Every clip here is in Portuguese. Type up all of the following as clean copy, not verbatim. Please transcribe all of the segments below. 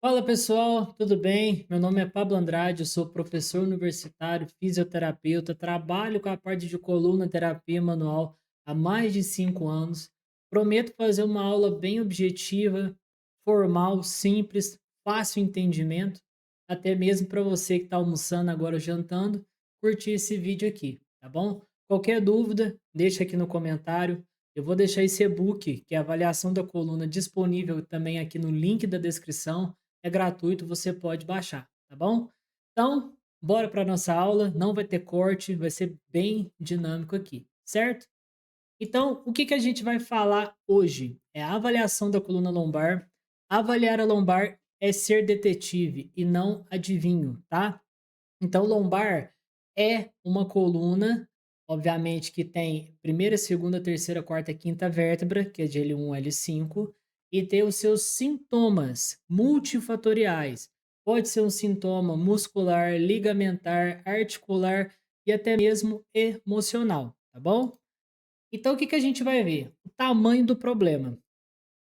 Fala pessoal, tudo bem? Meu nome é Pablo Andrade, eu sou professor universitário, fisioterapeuta, trabalho com a parte de coluna terapia manual há mais de 5 anos. Prometo fazer uma aula bem objetiva, formal, simples, fácil entendimento, até mesmo para você que está almoçando agora, jantando, curtir esse vídeo aqui, tá bom? Qualquer dúvida, deixa aqui no comentário. Eu vou deixar esse e-book, que é a avaliação da coluna, disponível também aqui no link da descrição. É gratuito, você pode baixar, tá bom? Então, bora para nossa aula, não vai ter corte, vai ser bem dinâmico aqui, certo? Então, o que que a gente vai falar hoje? É a avaliação da coluna lombar. Avaliar a lombar é ser detetive e não adivinho, tá? Então, lombar é uma coluna, obviamente, que tem primeira, segunda, terceira, quarta, quinta vértebra, que é de L1 a L5, e tem os seus sintomas multifatoriais. Pode ser um sintoma muscular, ligamentar, articular e até mesmo emocional, tá bom? Então, o que que a gente vai ver? O tamanho do problema.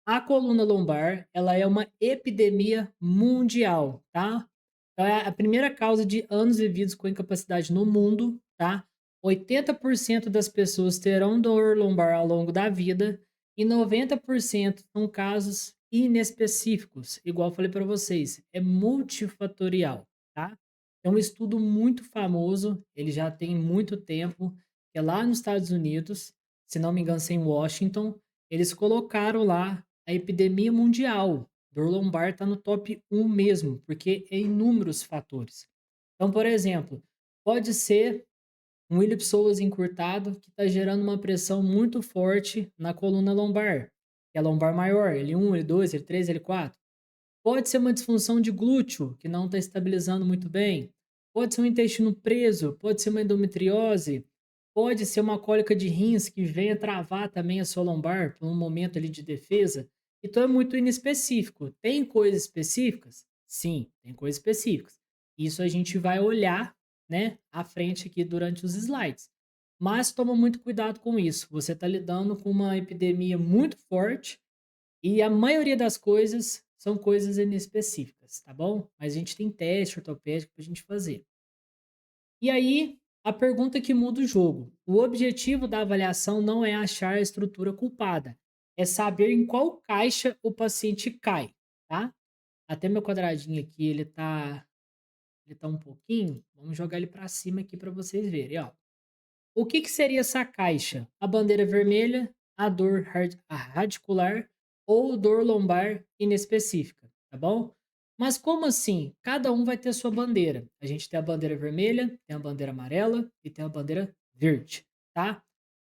A coluna lombar, ela é uma epidemia mundial, tá? Então, é a primeira causa de anos vividos com incapacidade no mundo, tá? 80% das pessoas terão dor lombar ao longo da vida e 90% são casos inespecíficos, igual eu falei para vocês, é multifatorial, tá? É um estudo muito famoso, ele já tem muito tempo, é lá nos Estados Unidos, se não me engano, é em Washington, eles colocaram lá a epidemia mundial. Dor lombar está no top 1 mesmo, porque é inúmeros fatores. Então, por exemplo, pode ser um iliopsoas encurtado que está gerando uma pressão muito forte na coluna lombar, que é a lombar maior, L1, L2, L3, L4. Pode ser uma disfunção de glúteo, que não está estabilizando muito bem. Pode ser um intestino preso, pode ser uma endometriose, pode ser uma cólica de rins que venha travar também a sua lombar por um momento ali de defesa. Então é muito inespecífico. Tem coisas específicas? Sim, tem coisas específicas. Isso a gente vai olhar, né, à frente aqui durante os slides. Mas toma muito cuidado com isso. Você está lidando com uma epidemia muito forte e a maioria das coisas são coisas inespecíficas, tá bom? Mas a gente tem teste ortopédico para a gente fazer. E aí, a pergunta que muda o jogo. O objetivo da avaliação não é achar a estrutura culpada, é saber em qual caixa o paciente cai, tá? Até meu quadradinho aqui, ele tá um pouquinho, vamos jogar ele para cima aqui para vocês verem, ó. O que que seria essa caixa? A bandeira vermelha, a dor radicular ou dor lombar inespecífica, tá bom? Mas como assim? Cada um vai ter sua bandeira. A gente tem a bandeira vermelha, tem a bandeira amarela e tem a bandeira verde, tá?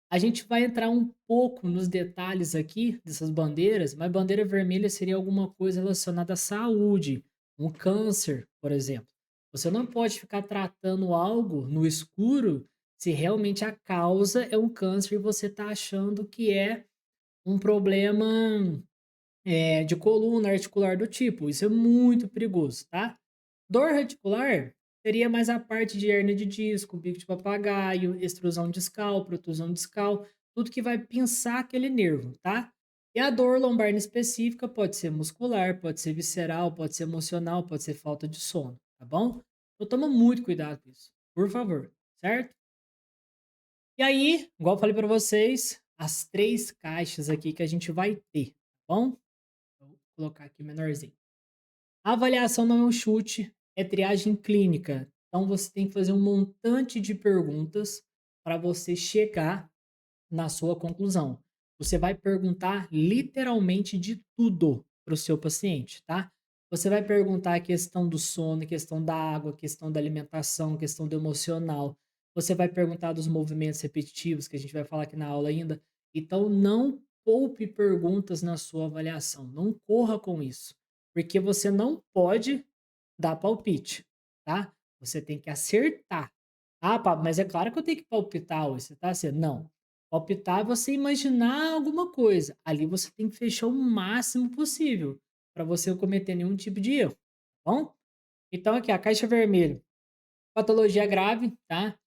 A gente vai entrar um pouco nos detalhes aqui dessas bandeiras, mas bandeira vermelha seria alguma coisa relacionada à saúde, um câncer, por exemplo. Você não pode ficar tratando algo no escuro se realmente a causa é um câncer e você está achando que é um problema de coluna articular do tipo. Isso é muito perigoso, tá? Dor radicular seria mais a parte de hernia de disco, bico de papagaio, extrusão discal, protusão discal, tudo que vai pinçar aquele nervo, tá? E a dor lombar específica pode ser muscular, pode ser visceral, pode ser emocional, pode ser falta de sono, tá bom? Então toma muito cuidado com isso, por favor, certo? E aí, igual eu falei para vocês, as três caixas aqui que a gente vai ter, tá bom? Vou colocar aqui menorzinho. A avaliação não é um chute, é triagem clínica. Então você tem que fazer um montante de perguntas para você chegar na sua conclusão. Você vai perguntar literalmente de tudo para o seu paciente, tá? Você vai perguntar a questão do sono, a questão da água, a questão da alimentação, a questão do emocional. Você vai perguntar dos movimentos repetitivos, que a gente vai falar aqui na aula ainda. Então, não poupe perguntas na sua avaliação. Não corra com isso, porque você não pode dar palpite, tá? Você tem que acertar. Ah, Pablo, mas é claro que eu tenho que palpitar hoje, você tá assim, não. Palpitar é você imaginar alguma coisa. Ali você tem que fechar o máximo possível para você não cometer nenhum tipo de erro, tá bom? Então aqui a caixa vermelha, patologia grave, tá?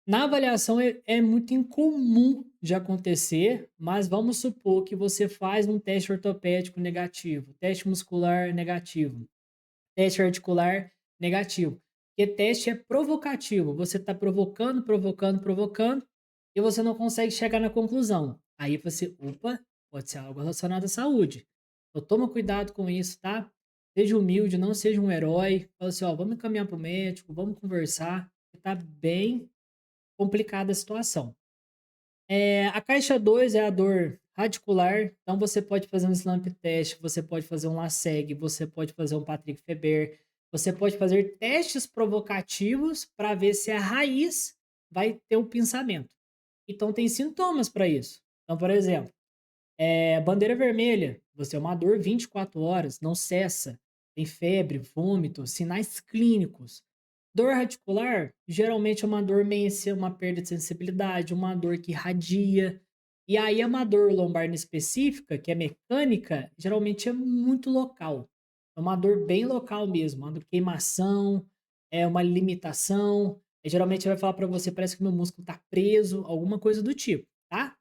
Na avaliação é muito incomum de acontecer, mas vamos supor que você faz um teste ortopédico negativo, teste muscular negativo, teste articular negativo. Porque teste é provocativo, você está provocando, provocando, provocando, e você não consegue chegar na conclusão. Aí você, opa, pode ser algo relacionado à saúde. Então toma cuidado com isso, tá? Seja humilde, não seja um herói. Fala assim, ó, vamos encaminhar para o médico, vamos conversar, que tá bem complicada a situação. A caixa 2 é a dor radicular, então você pode fazer um slump test, você pode fazer um LASEG, você pode fazer um Patrick Feber, você pode fazer testes provocativos para ver se a raiz vai ter o pensamento. Então tem sintomas para isso. Então, por exemplo, bandeira vermelha, você é uma dor 24 horas, não cessa, tem febre, vômito, sinais clínicos. Dor radicular, geralmente é uma dormência, uma perda de sensibilidade, uma dor que irradia. E aí, uma dor lombar específica, que é mecânica, geralmente é muito local. É uma dor bem local mesmo, uma queimação, é uma limitação. Geralmente vai falar para você, parece que meu músculo está preso, alguma coisa do tipo, tá?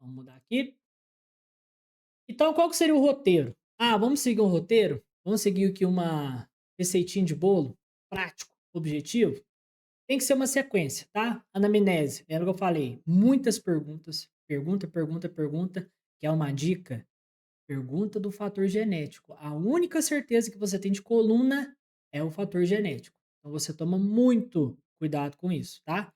Vamos mudar aqui. Então, qual que seria o roteiro? Ah, vamos seguir um roteiro? Vamos seguir aqui uma receitinha de bolo? Prático, objetivo? Tem que ser uma sequência, tá? Anamnese, lembra que eu falei? Muitas perguntas. Pergunta, pergunta, pergunta, que é uma dica. Pergunta do fator genético. A única certeza que você tem de coluna é o fator genético. Então você toma muito cuidado com isso, tá?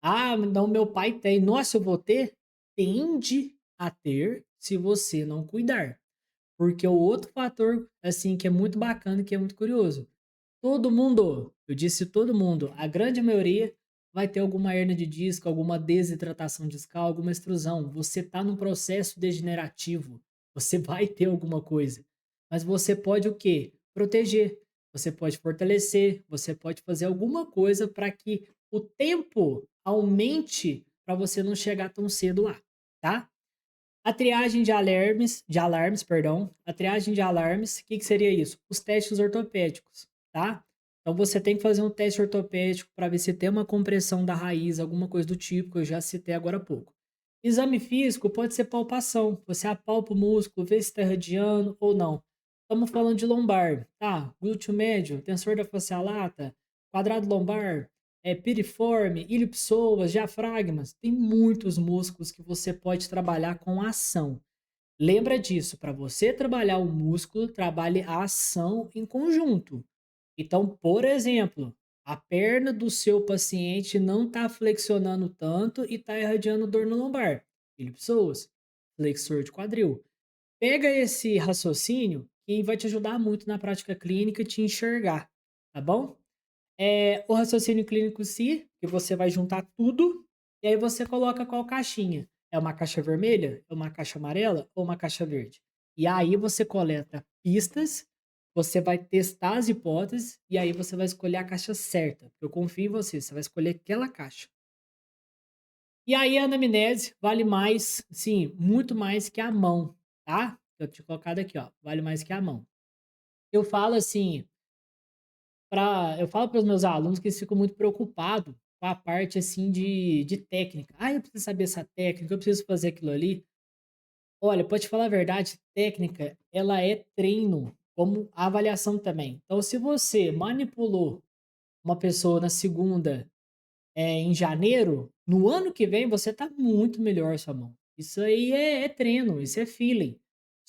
Ah, não, meu pai tem. Nossa, eu vou ter? Tende a ter se você não cuidar. Porque o outro fator, assim, que é muito bacana, que é muito curioso. Todo mundo, eu disse todo mundo, a grande maioria vai ter alguma hernia de disco, alguma desidratação discal, alguma extrusão. Você está num processo degenerativo. Você vai ter alguma coisa. Mas você pode o quê? Proteger. Você pode fortalecer, você pode fazer alguma coisa para que o tempo aumente para você não chegar tão cedo lá, tá? A triagem de alarmes, perdão, a triagem de alarmes, o que que seria isso? Os testes ortopédicos, tá? Então você tem que fazer um teste ortopédico para ver se tem uma compressão da raiz, alguma coisa do tipo, que eu já citei agora há pouco. Exame físico pode ser palpação. Você apalpa o músculo, vê se está irradiando ou não. Estamos falando de lombar, tá? Glúteo médio, tensor da fascia lata, quadrado lombar, piriforme, ilipsoas, diafragmas. Tem muitos músculos que você pode trabalhar com ação. Lembra disso, para você trabalhar o músculo, trabalhe a ação em conjunto. Então, por exemplo, a perna do seu paciente não está flexionando tanto e está irradiando dor no lombar. Elipsoas, flexor de quadril. Pega esse raciocínio que vai te ajudar muito na prática clínica te enxergar, tá bom? O raciocínio clínico sim, que você vai juntar tudo e aí você coloca qual caixinha. É uma caixa vermelha, é uma caixa amarela ou uma caixa verde? E aí você coleta pistas, você vai testar as hipóteses e aí você vai escolher a caixa certa. Eu confio em você, você vai escolher aquela caixa. E aí a anamnese vale mais, sim, muito mais que a mão, tá? Eu tinha colocado aqui, ó, vale mais que a mão. Eu falo assim, eu falo para os meus alunos que eles ficam muito preocupados com a parte assim de técnica. Ah, eu preciso saber essa técnica, eu preciso fazer aquilo ali. Olha, pode te falar a verdade, técnica, ela é treino, como a avaliação também. Então, se você manipulou uma pessoa na segunda, em janeiro, no ano que vem você tá muito melhor sua mão. Isso aí é treino, isso é feeling.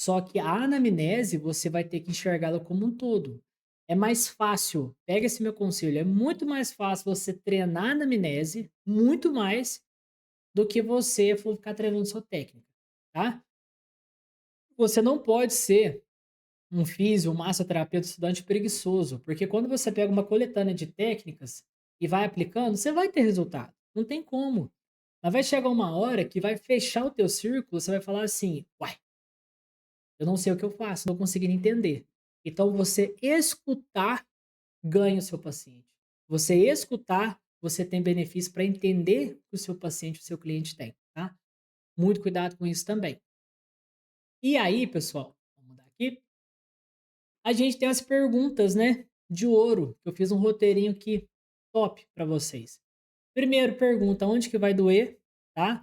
Só que a anamnese você vai ter que enxergá-la como um todo. É mais fácil, pega esse meu conselho, é muito mais fácil você treinar a anamnese, muito mais do que você for ficar treinando sua técnica, tá? Você não pode ser um físio, um massoterapeuta, estudante preguiçoso, porque quando você pega uma coletânea de técnicas e vai aplicando, você vai ter resultado. Não tem como. Mas vai chegar uma hora que vai fechar o teu círculo, você vai falar assim: "Uai, eu não sei o que eu faço, não conseguindo entender". Então você escutar ganha o seu paciente. Você escutar, você tem benefício para entender o que o seu paciente, o seu cliente tem, tá? Muito cuidado com isso também. E aí, pessoal, vamos mudar aqui. A gente tem as perguntas, né, de ouro, que eu fiz um roteirinho aqui top para vocês. Primeiro pergunta onde que vai doer, tá?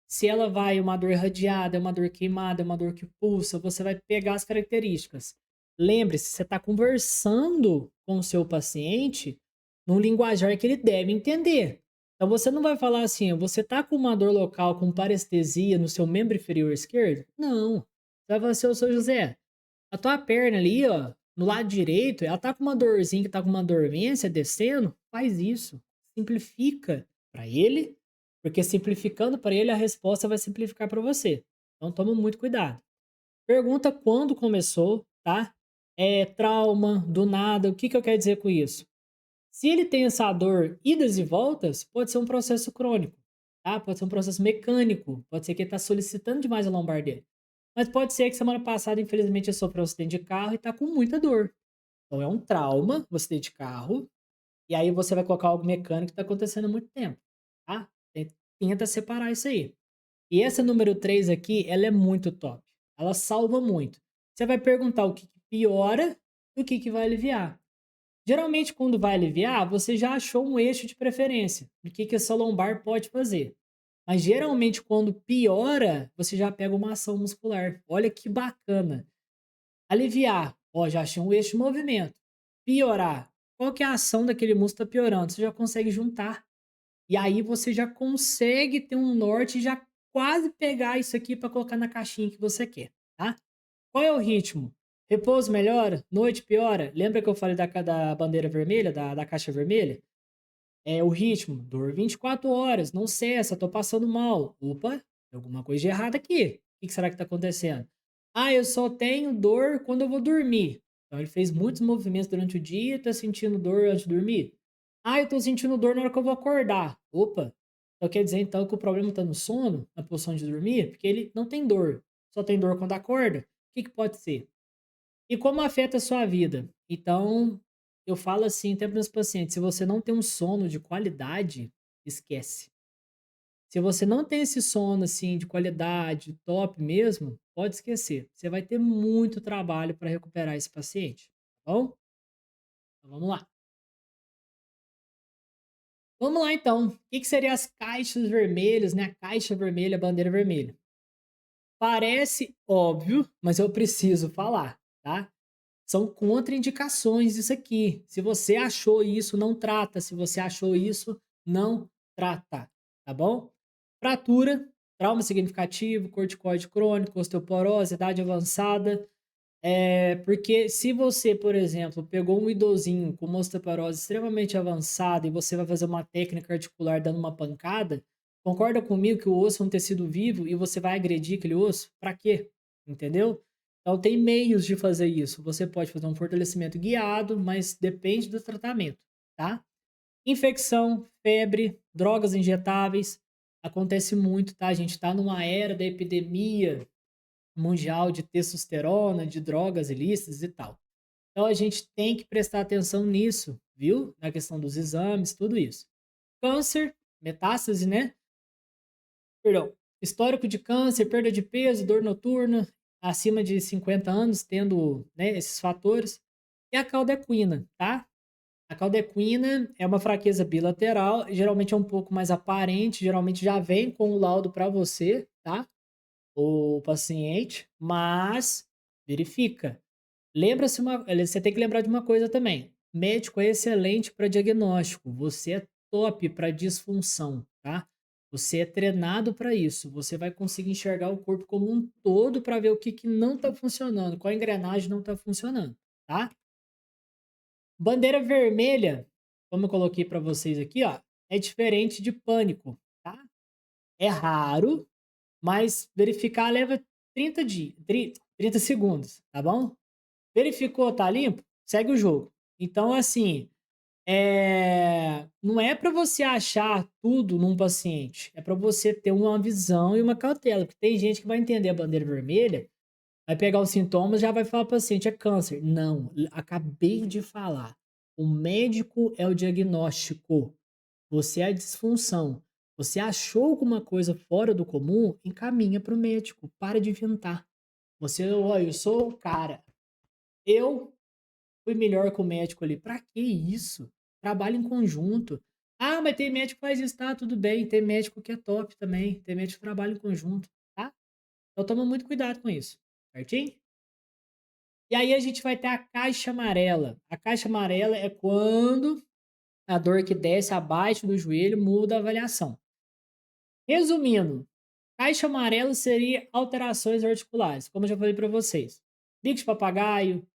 Se ela vai uma dor irradiada, é uma dor queimada, é uma dor que pulsa, você vai pegar as características. Lembre-se, você está conversando com o seu paciente num linguajar que ele deve entender. Então você não vai falar assim: "Você tá com uma dor local com parestesia no seu membro inferior esquerdo?". Não. Você vai falar assim: "Ô, seu José, a tua perna ali, ó, no lado direito, ela tá com uma dorzinha que tá com uma dormência descendo". Faz isso. Simplifica para ele, porque simplificando para ele a resposta vai simplificar para você. Então toma muito cuidado. Pergunta quando começou, tá? É trauma, do nada, o que que eu quero dizer com isso? Se ele tem essa dor idas e voltas, pode ser um processo crônico, tá? Pode ser um processo mecânico, pode ser que ele está solicitando demais a lombar dele. Mas pode ser que semana passada, infelizmente, ele sofreu um acidente de carro e está com muita dor. Então é um trauma, um acidente de carro, e aí você vai colocar algo mecânico que está acontecendo há muito tempo, tá? Tenta separar isso aí. E essa número 3 aqui, ela é muito top. Ela salva muito. Você vai perguntar o que que piora e o que que vai aliviar. Geralmente, quando vai aliviar, você já achou um eixo de preferência, do que essa lombar pode fazer. Mas geralmente, quando piora, você já pega uma ação muscular. Olha que bacana. Aliviar, ó, já achei um eixo de movimento. Piorar, qual que é a ação daquele músculo está piorando? Você já consegue juntar. E aí você já consegue ter um norte e já quase pegar isso aqui para colocar na caixinha que você quer, tá? Qual é o ritmo? Repouso melhora? Noite piora? Lembra que eu falei da bandeira vermelha, da caixa vermelha? É o ritmo, dor 24 horas, não cessa, tô passando mal. Opa, tem alguma coisa de errado aqui. O que será que tá acontecendo? Ah, eu só tenho dor quando eu vou dormir. Então ele fez muitos movimentos durante o dia e tá sentindo dor antes de dormir. Ah, eu tô sentindo dor na hora que eu vou acordar. Opa, então quer dizer então que o problema tá no sono, na posição de dormir? Porque ele não tem dor, só tem dor quando acorda? O que que pode ser? E como afeta a sua vida? Então, eu falo assim até para os pacientes: se você não tem um sono de qualidade, esquece. Se você não tem esse sono assim de qualidade, top mesmo, pode esquecer. Você vai ter muito trabalho para recuperar esse paciente, tá bom? Então, vamos lá. Vamos lá então. O que que seriam as caixas vermelhas, né? A caixa vermelha, a bandeira vermelha. Parece óbvio, mas eu preciso falar, tá? São contraindicações isso aqui. Se você achou isso, não trata. Se você achou isso, não trata, tá bom? Fratura, trauma significativo, corticoide crônico, osteoporose, idade avançada. Porque se você, por exemplo, pegou um idosinho com uma osteoporose extremamente avançada e você vai fazer uma técnica articular dando uma pancada, concorda comigo que o osso é um tecido vivo e você vai agredir aquele osso? Para quê? Entendeu? Então tem meios de fazer isso. Você pode fazer um fortalecimento guiado, mas depende do tratamento, tá? Infecção, febre, drogas injetáveis, acontece muito, tá? A gente tá numa era da epidemia mundial de testosterona, de drogas ilícitas e tal. Então a gente tem que prestar atenção nisso, viu? Na questão dos exames, tudo isso. Câncer, metástase, né? Perdão. Histórico de câncer, perda de peso, dor noturna, acima de 50 anos, tendo, né, esses fatores. E a caldequina, tá? A caldequina é uma fraqueza bilateral, geralmente é um pouco mais aparente, geralmente já vem com o laudo para você, tá? O paciente, mas verifica. Você tem que lembrar de uma coisa também. Médico é excelente para diagnóstico. Você é top para disfunção, tá? Você é treinado para isso. Você vai conseguir enxergar o corpo como um todo para ver o que que não está funcionando, qual engrenagem não está funcionando, tá? Bandeira vermelha, como eu coloquei para vocês aqui, ó, é diferente de pânico, tá? É raro, mas verificar leva 30 segundos, tá bom? Verificou, tá limpo? Segue o jogo. Então, assim, não é para você achar tudo num paciente, é para você ter uma visão e uma cautela, porque tem gente que vai entender a bandeira vermelha, vai pegar os sintomas e já vai falar para o paciente, é câncer. Não, acabei de falar. O médico é o diagnóstico, você é a disfunção. Você achou alguma coisa fora do comum, encaminha para o médico, para de inventar. Você, olha, eu sou o cara. Eu fui melhor que o médico ali. Pra que isso? Trabalho em conjunto. Ah, mas tem médico que faz isso, tá, tudo bem, tem médico que é top também, tem médico que trabalha em conjunto, tá? Então toma muito cuidado com isso, certinho? E aí a gente vai ter a caixa amarela. A caixa amarela é quando a dor que desce abaixo do joelho muda a avaliação. Resumindo, caixa amarela seria alterações articulares, como eu já falei para vocês. Bico de papagaio,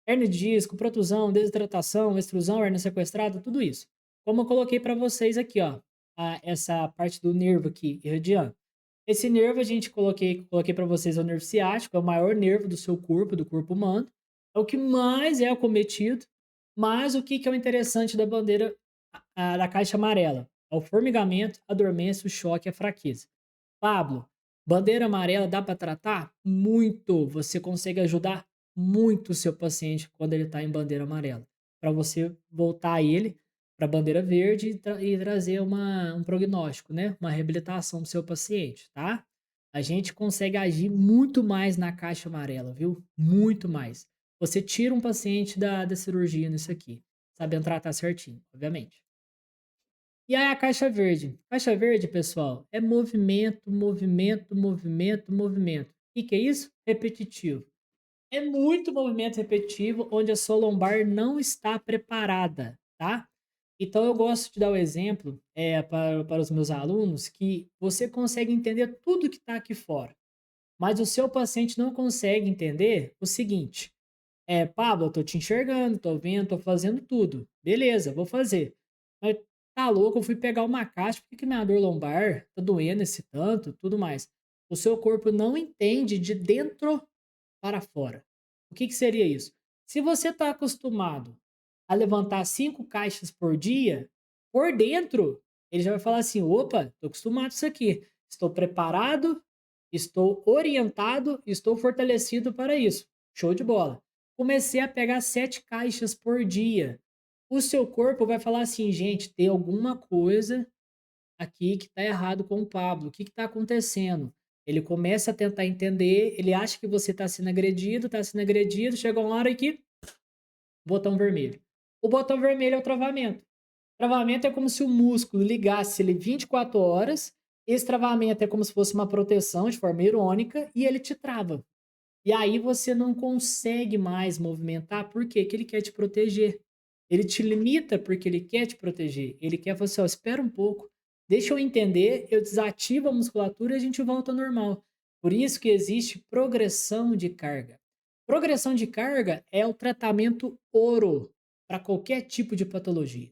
hernia de disco, protusão, desidratação, extrusão, hernia sequestrada, tudo isso. Como eu coloquei para vocês aqui, ó, essa parte do nervo aqui irradiando. Esse nervo a gente coloquei para vocês é o nervo ciático, é o maior nervo do seu corpo, do corpo humano. É o que mais é acometido, mas o que que é o interessante da bandeira da caixa amarela? É o formigamento, a dormência, o choque e a fraqueza. Pablo, bandeira amarela dá para tratar? Muito. Você consegue ajudar muito o seu paciente quando ele está em bandeira amarela. Para você voltar ele para a bandeira verde e trazer um prognóstico, né? Uma reabilitação do seu paciente, tá? A gente consegue agir muito mais na caixa amarela, viu? Muito mais. Você tira um paciente da cirurgia nisso aqui, sabendo tratar certinho, obviamente. E aí a caixa verde? Caixa verde, pessoal, é movimento, movimento, movimento, movimento. O que que é isso? Repetitivo. É muito movimento repetitivo onde a sua lombar não está preparada, tá? Então eu gosto de dar o exemplo para os meus alunos que você consegue entender tudo que está aqui fora, mas o seu paciente não consegue entender o seguinte: Pablo, eu tô te enxergando, tô vendo, tô fazendo tudo. Beleza, vou fazer. Mas tá louco, eu fui pegar uma caixa, por que que minha dor lombar tá doendo esse tanto, tudo mais. O seu corpo não entende de dentro para fora. O que que seria isso? Se você está acostumado a levantar 5 caixas por dia, por dentro, ele já vai falar assim: opa, estou acostumado com isso aqui. Estou preparado, estou orientado, estou fortalecido para isso. Show de bola. Comecei a pegar 7 caixas por dia. O seu corpo vai falar assim: gente, tem alguma coisa aqui que está errado com o Pablo. O que está acontecendo? Ele começa a tentar entender, ele acha que você está sendo agredido, chega uma hora que botão vermelho. O botão vermelho é o travamento. Travamento é como se o músculo ligasse ele 24 horas, esse travamento é como se fosse uma proteção de forma irônica e ele te trava. E aí você não consegue mais movimentar, por quê? Porque ele quer te proteger. Ele te limita porque ele quer te proteger. Ele quer falar assim: ó, espera um pouco, deixa eu entender, eu desativo a musculatura e a gente volta ao normal. Por isso que existe progressão de carga. Progressão de carga é o tratamento ouro para qualquer tipo de patologia.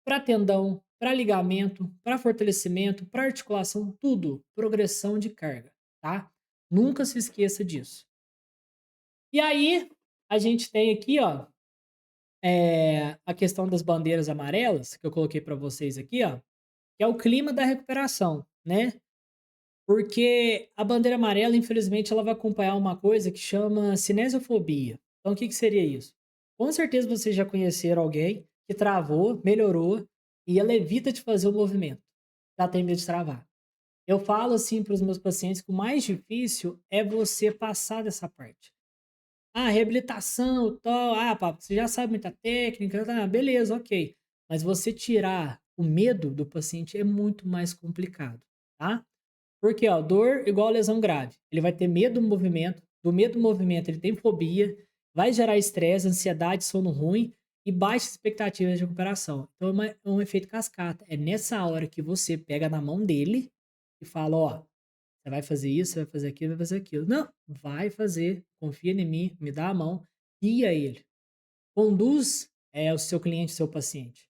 Para tendão, para ligamento, para fortalecimento, para articulação, tudo. Progressão de carga, tá? Nunca se esqueça disso. E aí, a gente tem aqui, ó, a questão das bandeiras amarelas, que eu coloquei para vocês aqui, ó, que é o clima da recuperação, né? Porque a bandeira amarela, infelizmente, ela vai acompanhar uma coisa que chama cinesiofobia. Então, o que que seria isso? Com certeza vocês já conheceram alguém que travou, melhorou e ela evita de fazer o movimento. Já tem medo de travar. Eu falo assim para os meus pacientes que o mais difícil é você passar dessa parte. Ah, reabilitação, tal. Ah, papo, você já sabe muita técnica, tá, beleza, ok. Mas você tirar o medo do paciente é muito mais complicado, tá? Porque, ó, dor igual a lesão grave. Ele vai ter do medo do movimento ele tem fobia, vai gerar estresse, ansiedade, sono ruim e baixas expectativas de recuperação. Então é um efeito cascata. É nessa hora que você pega na mão dele e fala, ó, você vai fazer isso, você vai fazer aquilo, vai fazer aquilo. Não, vai fazer, confia em mim, me dá a mão, guia ele. Conduz o seu cliente, o seu paciente.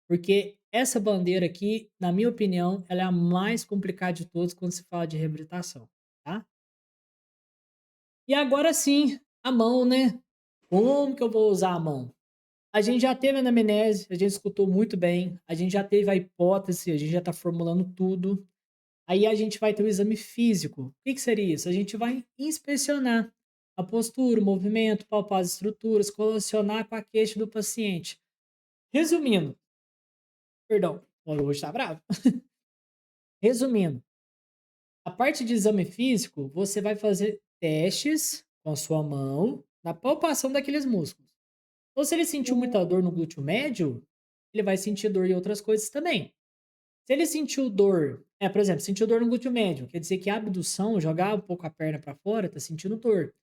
Porque essa bandeira aqui, na minha opinião, ela é a mais complicada de todas quando se fala de reabilitação, tá? E agora sim, a mão, né? Como que eu vou usar a mão? A gente já teve a anamnese, a gente escutou muito bem, a gente já teve a hipótese, a gente já está formulando tudo. Aí a gente vai ter o exame físico. O que que seria isso? A gente vai inspecionar a postura, o movimento, palpar as estruturas, colacionar com a queixa do paciente. Resumindo, perdão, hoje tá bravo. Resumindo, a parte de exame físico, você vai fazer testes com a sua mão na palpação daqueles músculos. Então, se ele sentiu muita dor no glúteo médio, ele vai sentir dor em outras coisas também. Se ele sentiu dor, por exemplo, sentiu dor no glúteo médio, quer dizer que a abdução, jogar um pouco a perna para fora, tá sentindo dor.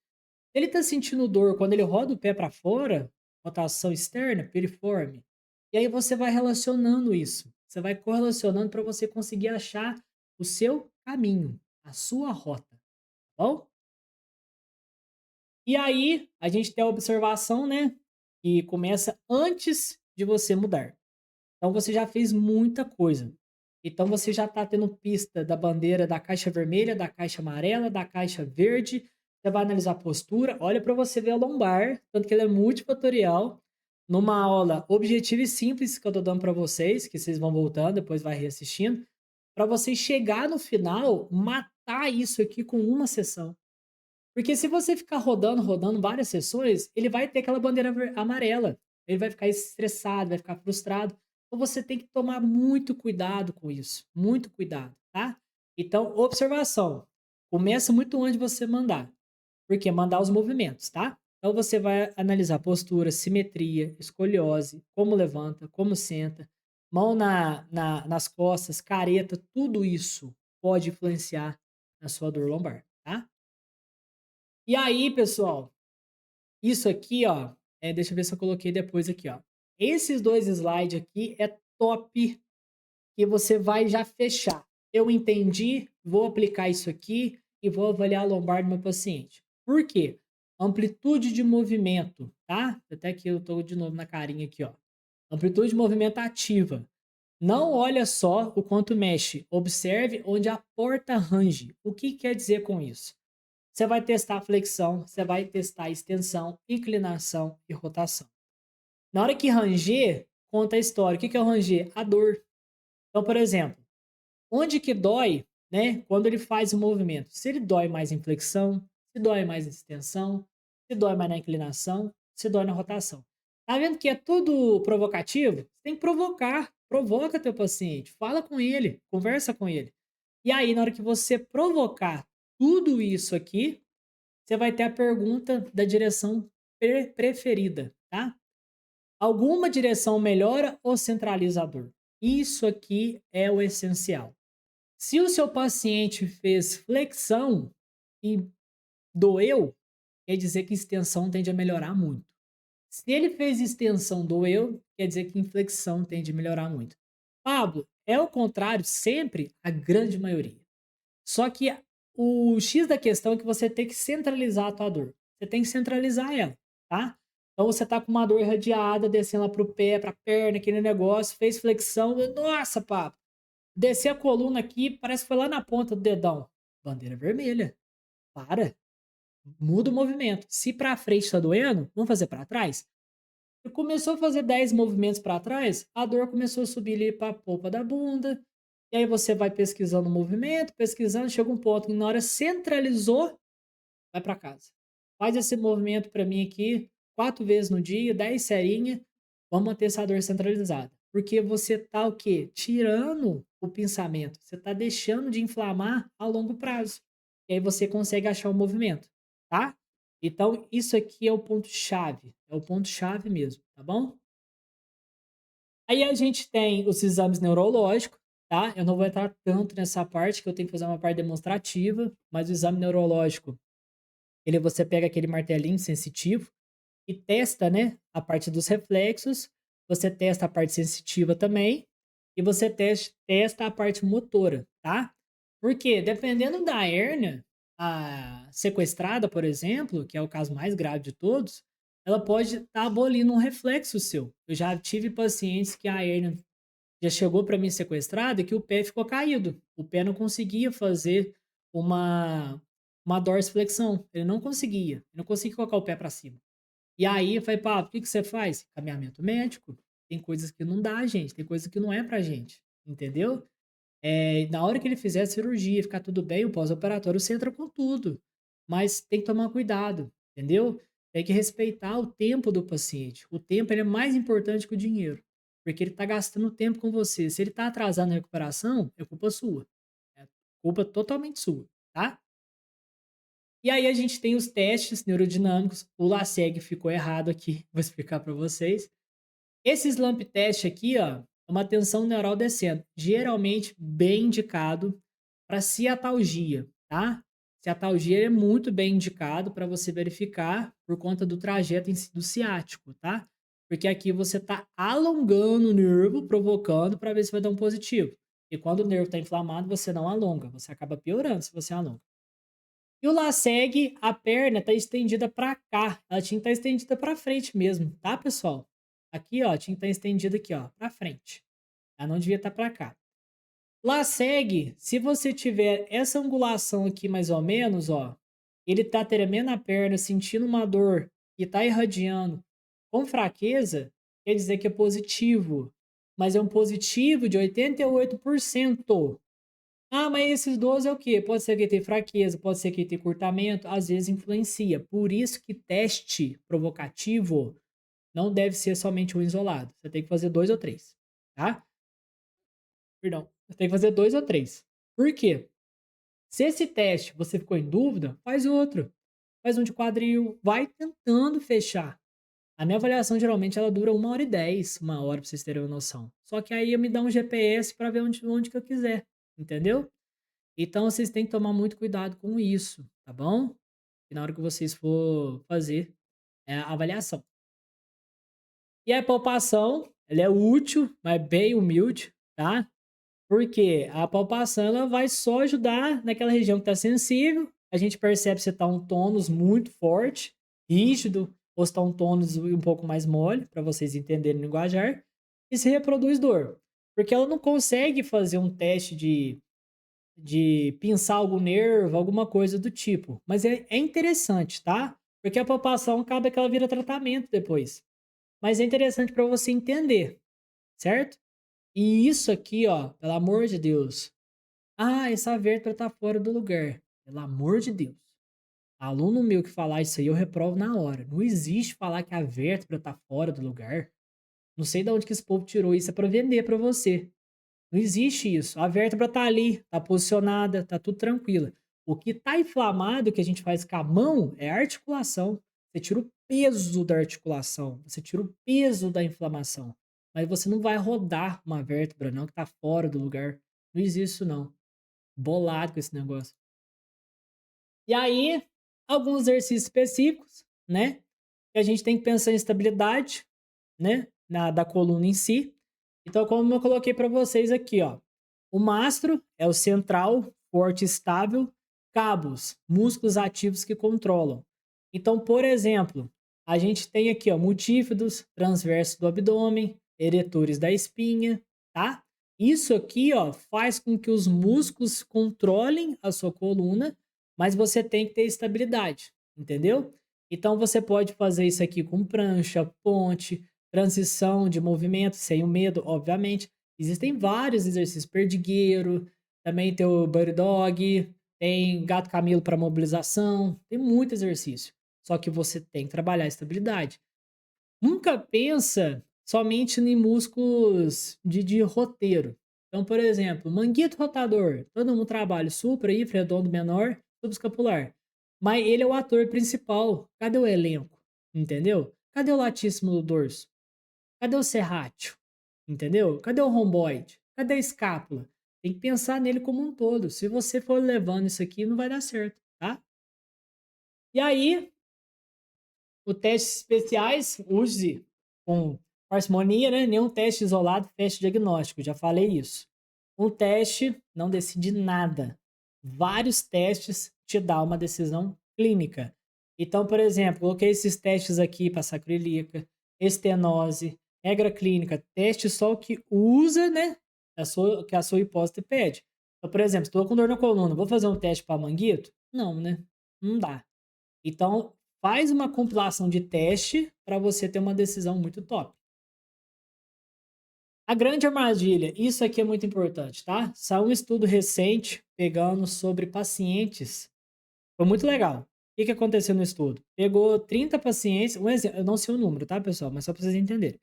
Se ele tá sentindo dor quando ele roda o pé para fora, rotação externa, piriforme, e aí você vai relacionando isso. Você vai correlacionando para você conseguir achar o seu caminho, a sua rota, tá bom? E aí, a gente tem a observação, né, que começa antes de você mudar. Então você já fez muita coisa. Então você já está tendo pista da bandeira da caixa vermelha, da caixa amarela, da caixa verde. Você vai analisar a postura. Olha para você ver a lombar, tanto que ele é multifatorial. Numa aula objetiva e simples que eu tô dando para vocês, que vocês vão voltando, depois vai reassistindo, para vocês chegar no final, matar isso aqui com uma sessão. Porque se você ficar rodando, rodando várias sessões, ele vai ter aquela bandeira amarela. Ele vai ficar estressado, vai ficar frustrado. Então você tem que tomar muito cuidado com isso. Muito cuidado, tá? Então, observação. Começa muito antes de você mandar. Porque mandar os movimentos, tá? Então você vai analisar postura, simetria, escoliose, como levanta, como senta, mão nas costas, careta, tudo isso pode influenciar na sua dor lombar, tá? E aí, pessoal, isso aqui, ó, deixa eu ver se eu coloquei depois aqui, ó. Esses 2 slides aqui é top, que você vai já fechar. Eu entendi, vou aplicar isso aqui e vou avaliar a lombar do meu paciente. Por quê? Amplitude de movimento, tá? Até que eu tô de novo na carinha aqui, ó. Amplitude de movimento ativa. Não olha só o quanto mexe, observe onde a porta range. O que quer dizer com isso? Você vai testar a flexão, você vai testar a extensão, inclinação e rotação. Na hora que ranger, conta a história. O que é o ranger? A dor. Então, por exemplo, onde que dói, né? Quando ele faz o movimento. Se ele dói mais em flexão, se dói mais em extensão, se dói mais na inclinação, se dói na rotação. Tá vendo que é tudo provocativo? Você tem que provocar. Provoca teu paciente. Fala com ele. Conversa com ele. E aí, na hora que você provocar tudo isso aqui, você vai ter a pergunta da direção preferida, tá? Alguma direção melhora ou centraliza a dor? Isso aqui é o essencial. Se o seu paciente fez flexão e doeu, quer dizer que extensão tende a melhorar muito. Se ele fez extensão, doeu, quer dizer que inflexão tende a melhorar muito. Pablo, é o contrário sempre? A grande maioria. Só que o X da questão é que você tem que centralizar a tua dor. Você tem que centralizar ela, tá? Então você tá com uma dor irradiada, descendo lá pro pé, pra perna, aquele negócio, fez flexão, nossa, papo. Descer a coluna aqui, parece que foi lá na ponta do dedão. Bandeira vermelha. Para. Muda o movimento. Se pra frente tá doendo, vamos fazer pra trás? E começou a fazer 10 movimentos para trás, a dor começou a subir ali para a polpa da bunda. E aí você vai pesquisando o movimento, pesquisando, chega um ponto que na hora centralizou, vai para casa. Faz esse movimento para mim aqui 4 vezes no dia, 10 serinha, vamos manter essa dor centralizada. Porque você tá o quê? Tirando o pensamento, você tá deixando de inflamar a longo prazo. E aí você consegue achar o movimento, tá? Então isso aqui é o ponto chave mesmo, tá bom? Aí a gente tem os exames neurológicos, tá? Eu não vou entrar tanto nessa parte, que eu tenho que fazer uma parte demonstrativa, mas o exame neurológico, ele você pega aquele martelinho sensitivo e testa, né, a parte dos reflexos, você testa a parte sensitiva também, e você testa a parte motora, tá? Porque dependendo da hérnia, a sequestrada, por exemplo, que é o caso mais grave de todos, ela pode estar abolindo um reflexo seu. Eu já tive pacientes que a hérnia já chegou para mim sequestrada e que o pé ficou caído. O pé não conseguia fazer uma dorsiflexão. Ele não conseguia. Ele não conseguia colocar o pé para cima. E aí eu falei: "Pá, o que que você faz?" Caminhamento médico. Tem coisas que não dá, gente, tem coisa que não é pra gente, entendeu? Na hora que ele fizer a cirurgia, ficar tudo bem, o pós-operatório você entra com tudo. Mas tem que tomar cuidado, entendeu? Tem que respeitar o tempo do paciente. O tempo ele é mais importante que o dinheiro, porque ele tá gastando tempo com você. Se ele tá atrasado na recuperação, é culpa sua. É culpa totalmente sua, tá? E aí a gente tem os testes neurodinâmicos. O LACEG ficou errado aqui, vou explicar para vocês. Esse slump test aqui, ó, é uma tensão neural descendo, geralmente bem indicado para ciatalgia, tá? Ciatalgia é muito bem indicado para você verificar por conta do trajeto em si do ciático, tá? Porque aqui você está alongando o nervo, provocando para ver se vai dar um positivo. E quando o nervo está inflamado, você não alonga, você acaba piorando se você alonga. E o Laseg, a perna tá estendida para cá. Ela tinha que estar estendida para frente mesmo, tá, pessoal? Aqui, ó, tinha que estar estendida aqui, ó, para frente. Ela não devia estar para cá. Laseg, se você tiver essa angulação aqui mais ou menos, ó, ele tá tremendo a perna, sentindo uma dor e tá irradiando com fraqueza, quer dizer que é positivo. Mas é um positivo de 88%. Ah, mas esses 12 é o quê? Pode ser que ele tenha fraqueza, pode ser que ele tenha curtamento, às vezes influencia. Por isso que teste provocativo não deve ser somente um isolado. Você tem que fazer 2 ou 3, tá? Perdão. Você tem que fazer 2 ou 3. Por quê? Se esse teste você ficou em dúvida, faz outro. Faz um de quadril, vai tentando fechar. A minha avaliação geralmente ela dura 1h10, 1 hora, pra vocês terem uma noção. Só que aí eu me dá um GPS para ver onde que eu quiser, entendeu? Então vocês têm que tomar muito cuidado com isso, tá bom? E na hora que vocês for fazer a avaliação. E a palpação, ela é útil, mas bem humilde, tá? Porque a palpação ela vai só ajudar naquela região que está sensível. A gente percebe se está um tônus muito forte, rígido, ou se está um tônus um pouco mais mole, para vocês entenderem o linguajar, e se reproduz dor. Porque ela não consegue fazer um teste de pinçar algum nervo, alguma coisa do tipo. Mas é interessante, tá? Porque a palpação acaba que ela vira tratamento depois. Mas é interessante para você entender, certo? E isso aqui, ó, pelo amor de Deus. Ah, essa vértebra tá fora do lugar. Pelo amor de Deus. Aluno meu que falar isso aí, eu reprovo na hora. Não existe falar que a vértebra tá fora do lugar. Não sei de onde que esse povo tirou isso, é para vender para você. Não existe isso. A vértebra tá ali, tá posicionada, tá tudo tranquila. O que tá inflamado, que a gente faz com a mão, é a articulação. Você tira o peso da articulação, você tira o peso da inflamação. Mas você não vai rodar uma vértebra, não, que tá fora do lugar. Não existe isso, não. Bolado com esse negócio. E aí, alguns exercícios específicos, né? Que a gente tem que pensar em estabilidade, né? Da coluna em si. Então, como eu coloquei para vocês aqui, ó. O mastro é o central, forte e estável. Cabos, músculos ativos que controlam. Então, por exemplo, a gente tem aqui, ó, multífidos, transverso do abdômen, eretores da espinha, tá? Isso aqui, ó, faz com que os músculos controlem a sua coluna, mas você tem que ter estabilidade, entendeu? Então, você pode fazer isso aqui com prancha, ponte, transição de movimento, sem o medo, obviamente. Existem vários exercícios, perdigueiro, também tem o bird dog, tem gato camelo para mobilização, tem muito exercício. Só que você tem que trabalhar a estabilidade. Nunca pensa somente em músculos de roteiro. Então, por exemplo, manguito rotador, todo mundo trabalha supra, infra, redondo menor, subescapular. Mas ele é o ator principal. Cadê o elenco? Entendeu? Cadê o latíssimo do dorso? Cadê o serrátil? Entendeu? Cadê o romboide? Cadê a escápula? Tem que pensar nele como um todo. Se você for levando isso aqui, não vai dar certo, tá? E aí, o testes especiais, use com parcimonia, né? Nenhum teste isolado, teste diagnóstico. Já falei isso. Um teste não decide nada. Vários testes te dão uma decisão clínica. Então, por exemplo, coloquei esses testes aqui para sacroiliaca, estenose, regra clínica, teste só o que usa, né? Que a sua hipótese pede. Então, por exemplo, estou com dor na coluna, vou fazer um teste para manguito? Não, né? Não dá. Então, faz uma compilação de teste para você ter uma decisão muito top. A grande armadilha, isso aqui é muito importante, tá? Saiu um estudo recente pegando sobre pacientes. Foi muito legal. O que aconteceu no estudo? Pegou 30 pacientes, um exemplo, eu não sei o número, tá, pessoal? Mas só para vocês entenderem.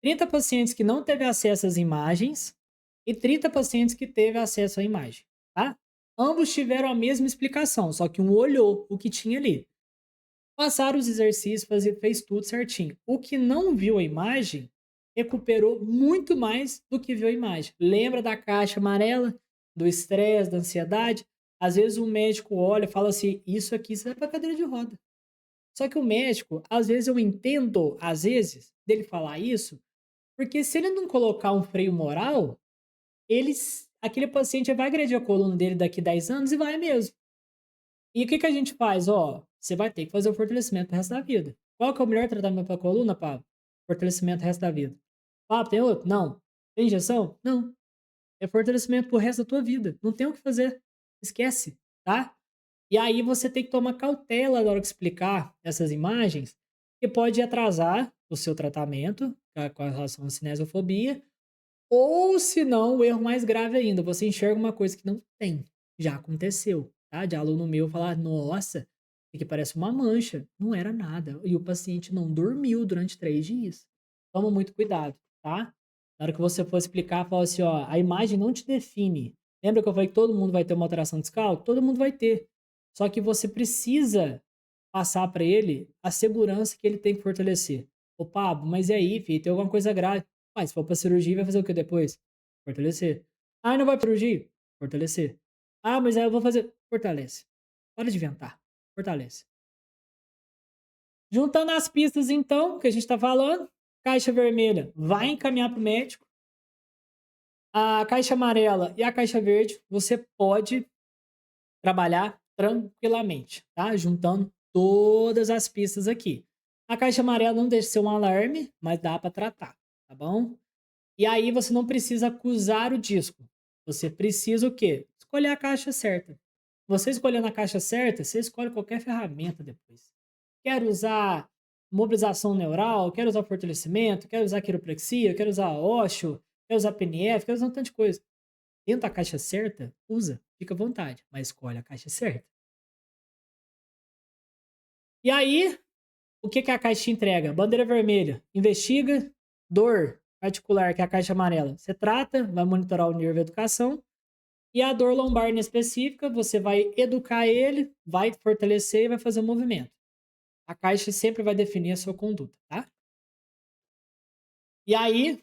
30 pacientes que não teve acesso às imagens e 30 pacientes que teve acesso à imagem, tá? Ambos tiveram a mesma explicação, só que um olhou o que tinha ali. Passaram os exercícios, fez tudo certinho. O que não viu a imagem recuperou muito mais do que viu a imagem. Lembra da caixa amarela, do estresse, da ansiedade? Às vezes o médico olha e fala assim: isso aqui você vai para cadeira de roda. Só que o médico, às vezes eu entendo, às vezes, dele falar isso, porque se ele não colocar um freio moral, aquele paciente vai agredir a coluna dele daqui 10 anos e vai mesmo. E o que que a gente faz? Ó, você vai ter que fazer o fortalecimento pro resto da vida. Qual que é o melhor tratamento para coluna, Pablo? Fortalecimento pro resto da vida. Pablo, tem outro? Não. Tem injeção? Não. É fortalecimento pro resto da tua vida. Não tem o que fazer. Esquece, tá? E aí você tem que tomar cautela na hora que explicar essas imagens, que pode atrasar o seu tratamento com relação à cinesiofobia, ou se não, o erro mais grave ainda, você enxerga uma coisa que não tem. Já aconteceu, tá? De aluno meu falar, nossa, isso aqui parece uma mancha. Não era nada. E o paciente não dormiu durante 3 dias. Toma muito cuidado, tá? Na hora que você for explicar, fala assim, ó, a imagem não te define. Lembra que eu falei que todo mundo vai ter uma alteração discal? Todo mundo vai ter. Só que você precisa passar para ele a segurança que ele tem que fortalecer. Ô, Pablo, mas e aí, filho, tem alguma coisa grave? Mas se for pra cirurgia, vai fazer o que depois? Fortalecer. Ah, não vai pra cirurgia? Fortalecer. Ah, mas aí eu vou fazer. Fortalece. Para de inventar. Fortalece. Juntando as pistas, então, que a gente tá falando, caixa vermelha vai encaminhar pro médico. A caixa amarela e a caixa verde, você pode trabalhar tranquilamente, tá? Juntando todas as pistas aqui. A caixa amarela não deixa de ser um alarme, mas dá para tratar, tá bom? E aí você não precisa acusar o disco. Você precisa o quê? Escolher a caixa certa. Você escolhendo a caixa certa, você escolhe qualquer ferramenta depois. Quero usar mobilização neural, quero usar fortalecimento, quero usar quiropraxia, quero usar ósseo, quero usar PNF, quero usar um tanto de coisa. Dentro da caixa certa, usa, fica à vontade, mas escolhe a caixa certa. E aí, o que que a caixa te entrega? Bandeira vermelha, investiga, dor articular, que é a caixa amarela. Você trata, vai monitorar o nível de educação. E a dor lombar específica, você vai educar ele, vai fortalecer e vai fazer o movimento. A caixa sempre vai definir a sua conduta, tá? E aí,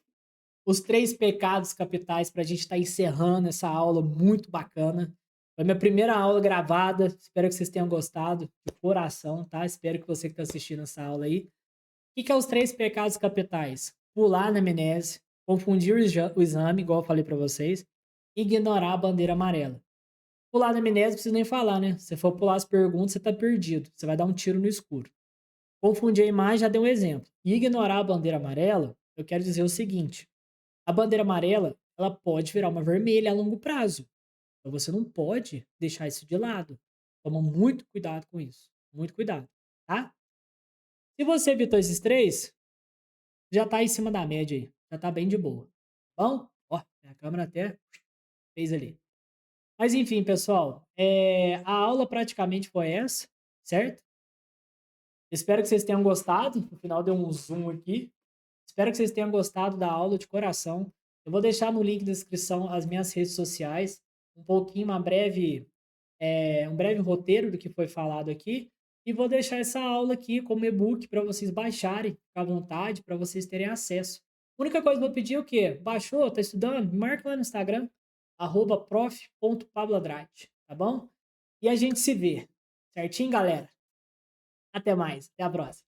os 3 pecados capitais para a gente estar encerrando essa aula muito bacana. Foi minha primeira aula gravada. Espero que vocês tenham gostado de coração, tá? Espero que você que está assistindo essa aula aí. O que que é os 3 pecados capitais? Pular na amnésia, confundir o exame, igual eu falei para vocês, ignorar a bandeira amarela. Pular na amnésia, não precisa nem falar, né? Se for pular as perguntas, você tá perdido. Você vai dar um tiro no escuro. Confundir a imagem, já dei um exemplo. E ignorar a bandeira amarela, eu quero dizer o seguinte: a bandeira amarela, ela pode virar uma vermelha a longo prazo. Então você não pode deixar isso de lado. Toma muito cuidado com isso. Muito cuidado, tá? Se você evitou esses 3, já tá em cima da média aí. Já tá bem de boa. Tá bom? Ó, a câmera até fez ali. Mas enfim, pessoal, a aula praticamente foi essa, certo? Espero que vocês tenham gostado. No final deu um zoom aqui. Espero que vocês tenham gostado da aula de coração. Eu vou deixar no link da descrição as minhas redes sociais, um pouquinho, um breve roteiro do que foi falado aqui. E vou deixar essa aula aqui como e-book para vocês baixarem, ficar à vontade, para vocês terem acesso. A única coisa que eu vou pedir é o quê? Baixou? Tá estudando? Me marca lá no Instagram, @prof.pabloandrade, tá bom? E a gente se vê. Certinho, galera? Até mais. Até a próxima.